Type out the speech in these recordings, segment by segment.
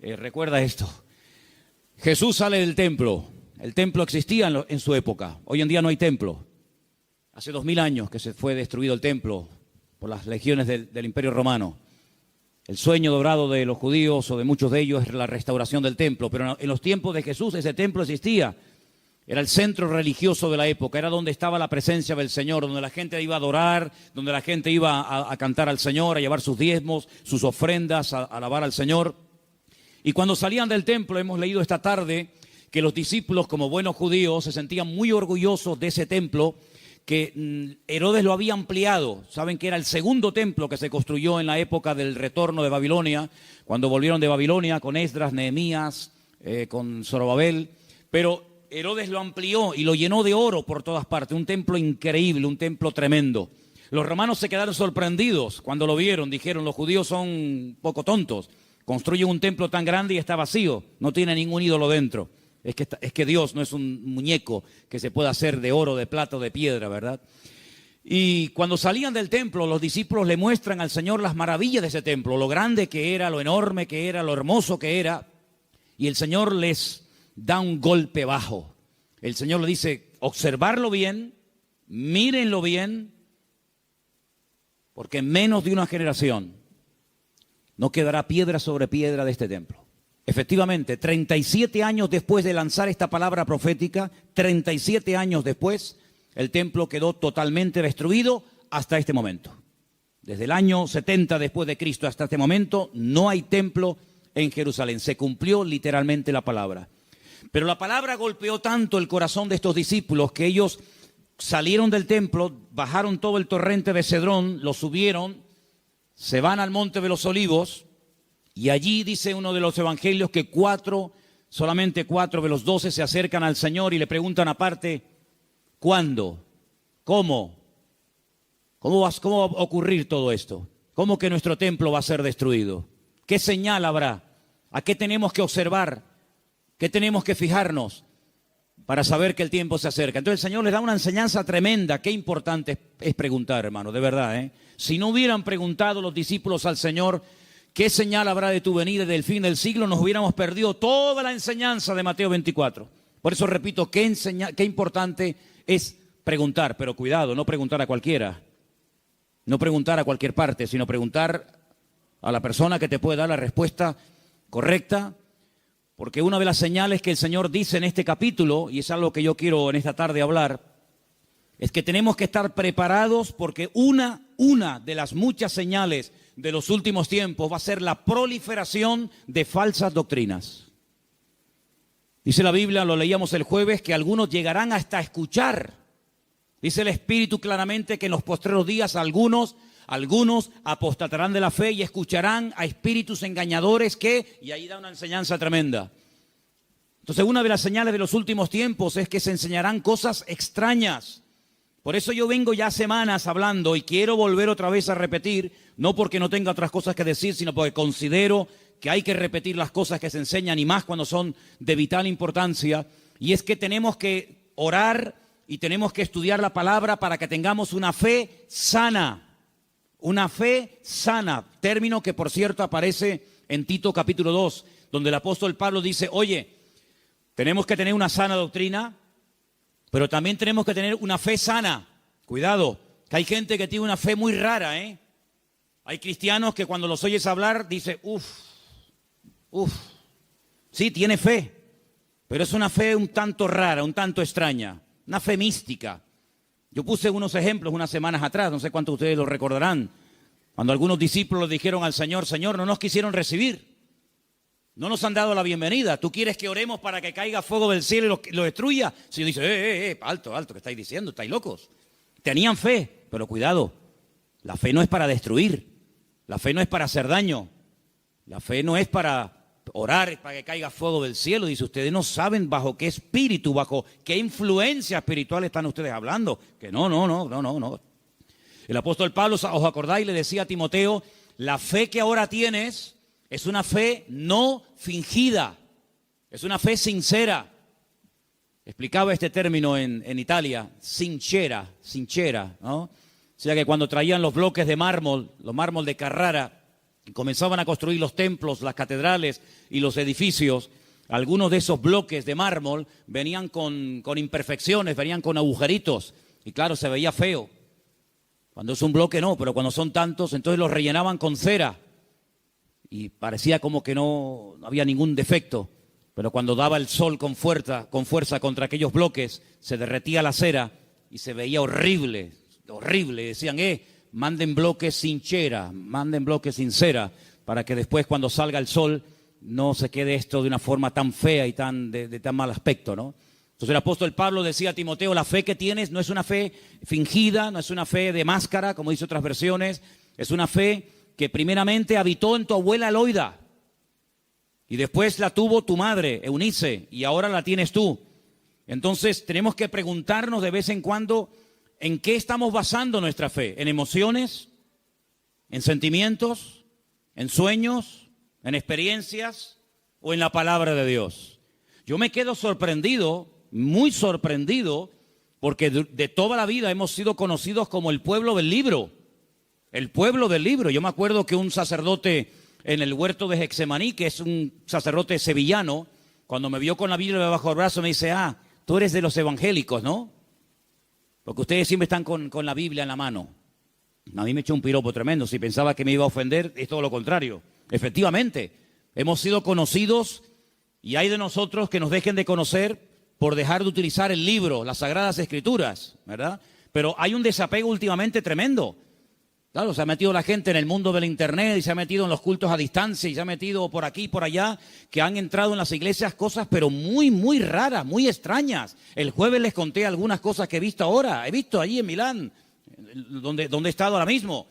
recuerda esto. Jesús sale del templo. El templo existía en su época. Hoy en día no hay templo. Hace 2000 años que se fue destruido el templo por las legiones del Imperio Romano. El sueño dorado de los judíos o de muchos de ellos es la restauración del templo. Pero en los tiempos de Jesús ese templo existía. Era el centro religioso de la época. Era donde estaba la presencia del Señor, donde la gente iba a adorar, donde la gente iba a cantar al Señor, a llevar sus diezmos, sus ofrendas, a alabar al Señor. Y cuando salían del templo, hemos leído esta tarde que los discípulos, como buenos judíos, se sentían muy orgullosos de ese templo que Herodes lo había ampliado. Saben que era el segundo templo que se construyó en la época del retorno de Babilonia, cuando volvieron de Babilonia con Esdras, Nehemías, con Zorobabel. Pero Herodes lo amplió y lo llenó de oro por todas partes. Un templo increíble, un templo tremendo. Los romanos se quedaron sorprendidos cuando lo vieron. Dijeron, los judíos son un poco tontos. Construyen un templo tan grande y está vacío. No tiene ningún ídolo dentro. Es que Dios no es un muñeco que se pueda hacer de oro, de plata o de piedra, ¿verdad? Y cuando salían del templo, los discípulos le muestran al Señor las maravillas de ese templo, lo grande que era, lo enorme que era, lo hermoso que era. Y el Señor les da un golpe bajo. El Señor le dice, observarlo bien, mírenlo bien, porque en menos de una generación no quedará piedra sobre piedra de este templo. Efectivamente, 37 años después de lanzar esta palabra profética, 37 años después, el templo quedó totalmente destruido hasta este momento. Desde el año 70 después de Cristo hasta este momento, no hay templo en Jerusalén. Se cumplió literalmente la palabra. Pero la palabra golpeó tanto el corazón de estos discípulos que ellos salieron del templo, bajaron todo el torrente de Cedrón, lo subieron, se van al Monte de los Olivos. Y allí dice uno de los evangelios que solamente 4 de los 12 se acercan al Señor y le preguntan aparte, ¿cuándo? ¿Cómo? ¿Cómo va a ocurrir todo esto? ¿Cómo que nuestro templo va a ser destruido? ¿Qué señal habrá? ¿A qué tenemos que observar? ¿Qué tenemos que fijarnos para saber que el tiempo se acerca? Entonces el Señor les da una enseñanza tremenda. Qué importante es preguntar, hermano, de verdad, ¿eh? Si no hubieran preguntado los discípulos al Señor, ¿qué señal habrá de tu venida y del fin del siglo? Nos hubiéramos perdido toda la enseñanza de Mateo 24. Por eso repito, qué importante es preguntar, pero cuidado, no preguntar a cualquiera, no preguntar a cualquier parte, sino preguntar a la persona que te puede dar la respuesta correcta, porque una de las señales que el Señor dice en este capítulo, y es algo que yo quiero en esta tarde hablar, es que tenemos que estar preparados porque una de las muchas señales de los últimos tiempos va a ser la proliferación de falsas doctrinas. Dice la Biblia, lo leíamos el jueves, que algunos llegarán hasta escuchar. Dice el Espíritu claramente que en los postreros días algunos apostatarán de la fe y escucharán a espíritus engañadores y ahí da una enseñanza tremenda. Entonces una de las señales de los últimos tiempos es que se enseñarán cosas extrañas. Por eso yo vengo ya semanas hablando y quiero volver otra vez a repetir, no porque no tenga otras cosas que decir, sino porque considero que hay que repetir las cosas que se enseñan y más cuando son de vital importancia. Y es que tenemos que orar y tenemos que estudiar la palabra para que tengamos una fe sana. Una fe sana, término que por cierto aparece en Tito capítulo 2, donde el apóstol Pablo dice, oye, tenemos que tener una sana doctrina, pero también tenemos que tener una fe sana. Cuidado, que hay gente que tiene una fe muy rara, ¿eh? Hay cristianos que cuando los oyes hablar, dice, sí, tiene fe, pero es una fe un tanto rara, un tanto extraña, una fe mística. Yo puse unos ejemplos unas semanas atrás, no sé cuántos de ustedes lo recordarán, cuando algunos discípulos dijeron al Señor, Señor, no nos quisieron recibir, no nos han dado la bienvenida. ¿Tú quieres que oremos para que caiga fuego del cielo y lo destruya? Si yo dice, alto, ¿qué estáis diciendo? ¿Estáis locos? Tenían fe, pero cuidado, la fe no es para destruir, la fe no es para hacer daño, la fe no es para orar para que caiga fuego del cielo. Dice, ustedes no saben bajo qué espíritu, bajo qué influencia espiritual están ustedes hablando. Que no. El apóstol Pablo, ¿os acordáis? Le decía a Timoteo, la fe que ahora tienes es una fe no fingida, es una fe sincera. Explicaba este término en Italia, sincera, ¿no? O sea que cuando traían los bloques de mármol, los mármol de Carrara, y comenzaban a construir los templos, las catedrales y los edificios, algunos de esos bloques de mármol venían con imperfecciones, venían con agujeritos, y claro, se veía feo. Cuando es un bloque no, pero cuando son tantos, entonces los rellenaban con cera, y parecía como que no había ningún defecto, pero cuando daba el sol con fuerza contra aquellos bloques, se derretía la cera y se veía horrible, horrible. Decían, manden bloques sin cera, manden bloques sin cera, para que después cuando salga el sol no se quede esto de una forma tan fea y de tan mal aspecto, ¿no? Entonces el apóstol Pablo decía a Timoteo, la fe que tienes no es una fe fingida, no es una fe de máscara, como dice otras versiones, es una fe que primeramente habitó en tu abuela Loida, y después la tuvo tu madre, Eunice, y ahora la tienes tú. Entonces tenemos que preguntarnos de vez en cuando en qué estamos basando nuestra fe, en emociones, en sentimientos, en sueños, en experiencias o en la palabra de Dios. Yo me quedo sorprendido, muy sorprendido, porque de toda la vida hemos sido conocidos como el pueblo del libro. El pueblo del libro. Yo me acuerdo que un sacerdote en el huerto de Getsemaní, que es un sacerdote sevillano, cuando me vio con la Biblia bajo el brazo me dice, tú eres de los evangélicos, ¿no? Porque ustedes siempre están con la Biblia en la mano. A mí me echó un piropo tremendo. Si pensaba que me iba a ofender, es todo lo contrario. Efectivamente, hemos sido conocidos y hay de nosotros que nos dejen de conocer por dejar de utilizar el libro, las Sagradas Escrituras, ¿verdad? Pero hay un desapego últimamente tremendo. Claro, se ha metido la gente en el mundo del internet y se ha metido en los cultos a distancia y se ha metido por aquí y por allá, que han entrado en las iglesias cosas pero muy, muy raras, muy extrañas. El jueves les conté algunas cosas que he visto ahora. He visto allí en Milán, donde he estado ahora mismo.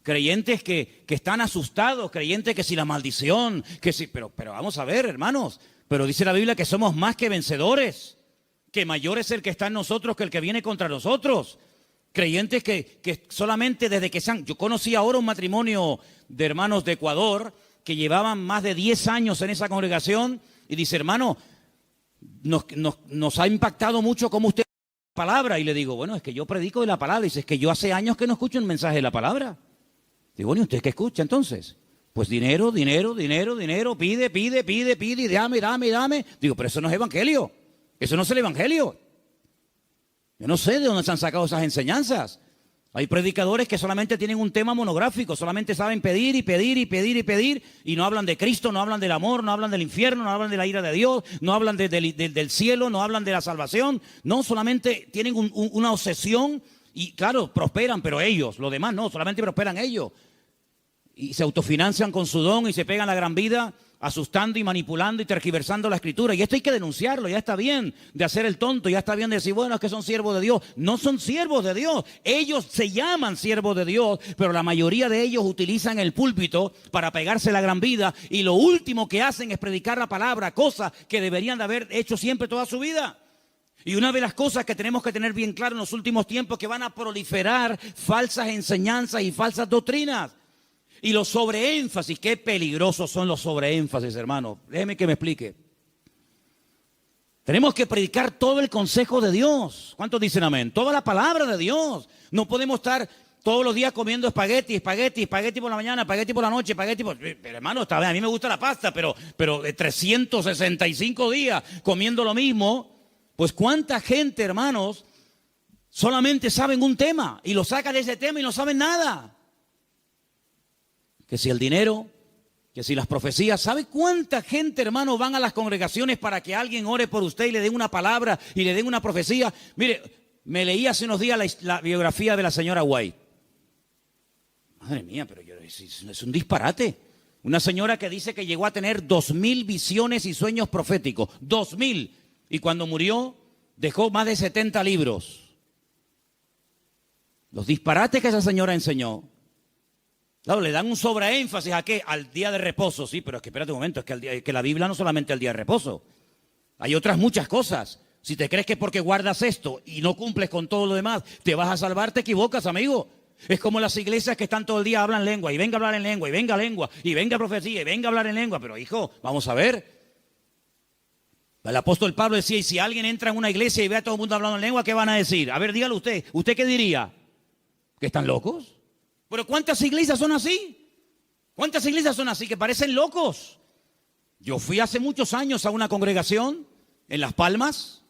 Creyentes que están asustados, creyentes que si la maldición, que si... Pero vamos a ver, hermanos, pero dice la Biblia que somos más que vencedores, que mayor es el que está en nosotros que el que viene contra nosotros. Creyentes que solamente desde que se han... Yo conocí ahora un matrimonio de hermanos de Ecuador que llevaban más de 10 años en esa congregación y dice, hermano, nos ha impactado mucho cómo usted la palabra. Y le digo, bueno, es que yo predico de la palabra. Y dice, es que yo hace años que no escucho un mensaje de la palabra. Digo, bueno, ¿y usted qué escucha entonces? Pues dinero, pide, y dame. Digo, pero eso no es evangelio. Eso no es el evangelio. Yo no sé de dónde se han sacado esas enseñanzas. Hay predicadores que solamente tienen un tema monográfico, solamente saben pedir y no hablan de Cristo, no hablan del amor, no hablan del infierno, no hablan de la ira de Dios, no hablan del cielo, no hablan de la salvación. No, solamente tienen una obsesión y claro, prosperan, pero ellos, los demás no, solamente prosperan ellos. Y se autofinancian con su don y se pegan la gran vida asustando y manipulando y tergiversando la escritura. Y esto hay que denunciarlo. Ya está bien de hacer el tonto, ya está bien de decir, bueno, es que son siervos de Dios. No son siervos de Dios. Ellos se llaman siervos de Dios, pero la mayoría de ellos utilizan el púlpito para pegarse la gran vida y lo último que hacen es predicar la palabra, cosa que deberían de haber hecho siempre toda su vida. Y una de las cosas que tenemos que tener bien claro en los últimos tiempos es que van a proliferar falsas enseñanzas y falsas doctrinas. Y los sobreénfasis, qué peligrosos son los sobreénfasis, hermano. Déjeme que me explique. Tenemos que predicar todo el consejo de Dios. ¿Cuántos dicen amén? Toda la palabra de Dios. No podemos estar todos los días comiendo espagueti por la mañana, espagueti por la noche, Pero hermano, está bien, a mí me gusta la pasta, pero de 365 días comiendo lo mismo, pues cuánta gente, hermanos, solamente saben un tema y lo sacan de ese tema y no saben nada. Que si el dinero, que si las profecías. ¿Sabe cuánta gente, hermano, van a las congregaciones para que alguien ore por usted y le den una palabra y le den una profecía? Mire, me leí hace unos días la biografía de la señora White. Madre mía, pero es un disparate. Una señora que dice que llegó a tener 2000 visiones y sueños proféticos. 2000. Y cuando murió, dejó más de 70 libros. Los disparates que esa señora enseñó. Claro, le dan un sobreénfasis ¿a qué? Al día de reposo. Sí, pero es que espérate un momento, es que la Biblia no solamente el día de reposo. Hay otras muchas cosas. Si te crees que porque guardas esto y no cumples con todo lo demás, te vas a salvar, te equivocas, amigo. Es como las iglesias que están todo el día hablan lengua, y venga a hablar en lengua, y venga lengua, y venga profecía, y venga a hablar en lengua. Pero hijo, vamos a ver. El apóstol Pablo decía, y si alguien entra en una iglesia y ve a todo el mundo hablando en lengua, ¿qué van a decir? A ver, dígalo usted. ¿Usted qué diría? ¿Que están locos? ¿Pero cuántas iglesias son así? ¿Cuántas iglesias son así que parecen locos? Yo fui hace muchos años a una congregación en Las Palmas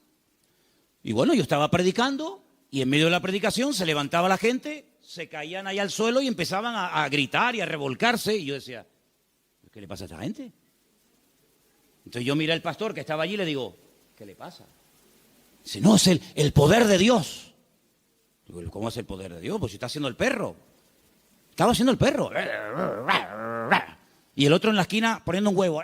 y bueno, yo estaba predicando y en medio de la predicación se levantaba la gente, se caían ahí al suelo y empezaban a gritar y a revolcarse y yo decía, ¿qué le pasa a esta gente? Entonces yo miré al pastor que estaba allí y le digo, ¿qué le pasa? Dice, no, es el poder de Dios. Digo, ¿cómo es el poder de Dios? Pues si está haciendo el perro. Estaba haciendo el perro. Y el otro en la esquina poniendo un huevo.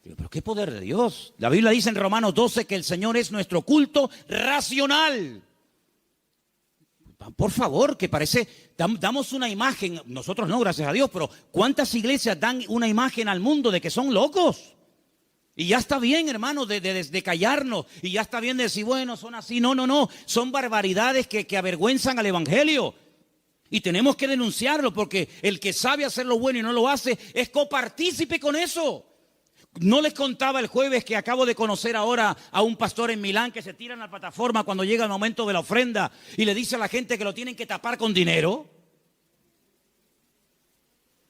Digo, ¿pero qué poder de Dios? La Biblia dice en Romanos 12 que el Señor es nuestro culto racional. Por favor, que parece, damos una imagen, nosotros no, gracias a Dios, pero ¿cuántas iglesias dan una imagen al mundo de que son locos? Y ya está bien, hermano, de callarnos, y ya está bien de decir, bueno, son así. No, son barbaridades que avergüenzan al evangelio. Y tenemos que denunciarlo, porque el que sabe hacer lo bueno y no lo hace, es copartícipe con eso. No les contaba el jueves que acabo de conocer ahora a un pastor en Milán que se tira en la plataforma cuando llega el momento de la ofrenda y le dice a la gente que lo tienen que tapar con dinero.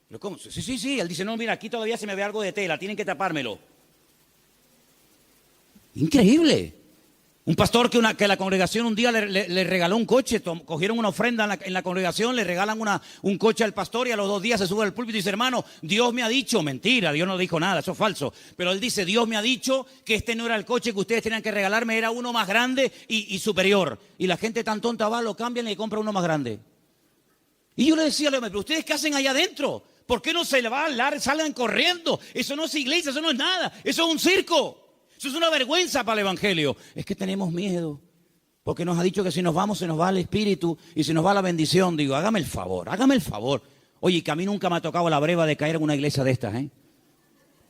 ¿Pero cómo? Sí. Él dice, no, mira, aquí todavía se me ve algo de tela, tienen que tapármelo. Increíble. Un pastor que la congregación un día le regaló un coche, cogieron una ofrenda en la congregación, le regalan un coche al pastor y a los 2 días se sube al púlpito y dice, hermano, Dios me ha dicho, mentira, Dios no dijo nada, eso es falso, pero él dice, Dios me ha dicho que este no era el coche que ustedes tenían que regalarme, era uno más grande y superior. Y la gente tan tonta va, lo cambian y le compra uno más grande. Y yo le decía, pero ¿ustedes qué hacen allá adentro? ¿Por qué no se le va a hablar, salen corriendo? Eso no es iglesia, eso no es nada, eso es un circo. Eso es una vergüenza para el evangelio. Es que tenemos miedo, porque nos ha dicho que si nos vamos se nos va el espíritu y se nos va la bendición. Digo, hágame el favor. Oye, que a mí nunca me ha tocado la breva de caer en una iglesia de estas, ¿eh?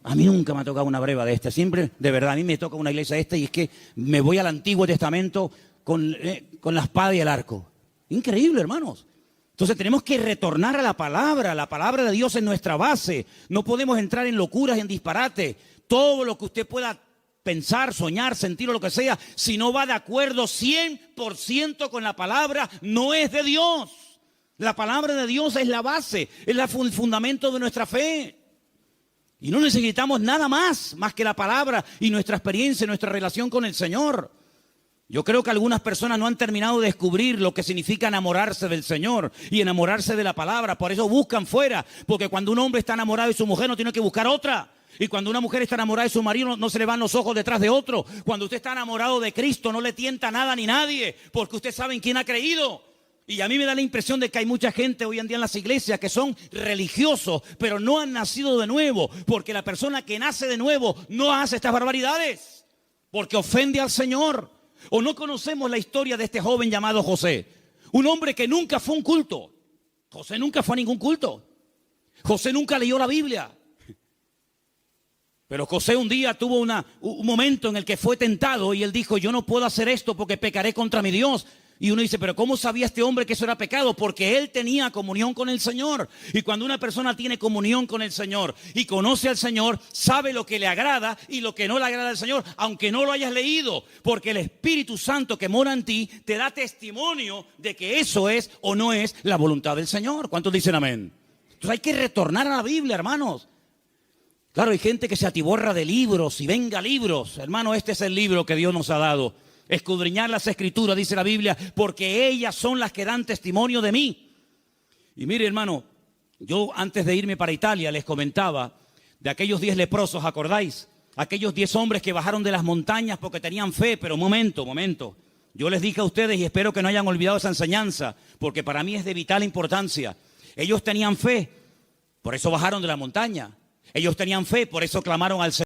A mí nunca me ha tocado una breva de estas. Siempre, de verdad, a mí me toca una iglesia de esta y es que me voy al Antiguo Testamento con la espada y el arco. Increíble, hermanos. Entonces tenemos que retornar a la palabra de Dios es nuestra base. No podemos entrar en locuras y en disparate. Todo lo que usted pueda pensar, soñar, sentir o lo que sea, si no va de acuerdo 100% con la palabra, no es de Dios. La palabra de Dios es la base, es el fundamento de nuestra fe. Y no necesitamos nada más que la palabra y nuestra experiencia, nuestra relación con el Señor. Yo creo que algunas personas no han terminado de descubrir lo que significa enamorarse del Señor y enamorarse de la palabra. Por eso buscan fuera, porque cuando un hombre está enamorado de su mujer no tiene que buscar otra. Y cuando una mujer está enamorada de su marido, no se le van los ojos detrás de otro. Cuando usted está enamorado de Cristo, no le tienta nada ni nadie, porque usted sabe en quién ha creído. Y a mí me da la impresión de que hay mucha gente hoy en día en las iglesias que son religiosos, pero no han nacido de nuevo, porque la persona que nace de nuevo no hace estas barbaridades, porque ofende al Señor. O no conocemos la historia de este joven llamado José, un hombre que nunca fue a un culto. José nunca fue a ningún culto. José nunca leyó la Biblia. Pero José un día tuvo un momento en el que fue tentado y él dijo, yo no puedo hacer esto porque pecaré contra mi Dios. Y uno dice, pero ¿cómo sabía este hombre que eso era pecado? Porque él tenía comunión con el Señor. Y cuando una persona tiene comunión con el Señor y conoce al Señor, sabe lo que le agrada y lo que no le agrada al Señor, aunque no lo hayas leído. Porque el Espíritu Santo que mora en ti te da testimonio de que eso es o no es la voluntad del Señor. ¿Cuántos dicen amén? Entonces hay que retornar a la Biblia, hermanos. Claro, hay gente que se atiborra de libros y venga libros. Hermano, este es el libro que Dios nos ha dado. Escudriñar las Escrituras, dice la Biblia, porque ellas son las que dan testimonio de mí. Y mire, hermano, yo antes de irme para Italia les comentaba de aquellos 10 leprosos, ¿acordáis? Aquellos 10 hombres que bajaron de las montañas porque tenían fe, pero momento. Yo les dije a ustedes y espero que no hayan olvidado esa enseñanza, porque para mí es de vital importancia. Ellos tenían fe, por eso bajaron de la montaña. Ellos tenían fe, por eso clamaron al Señor.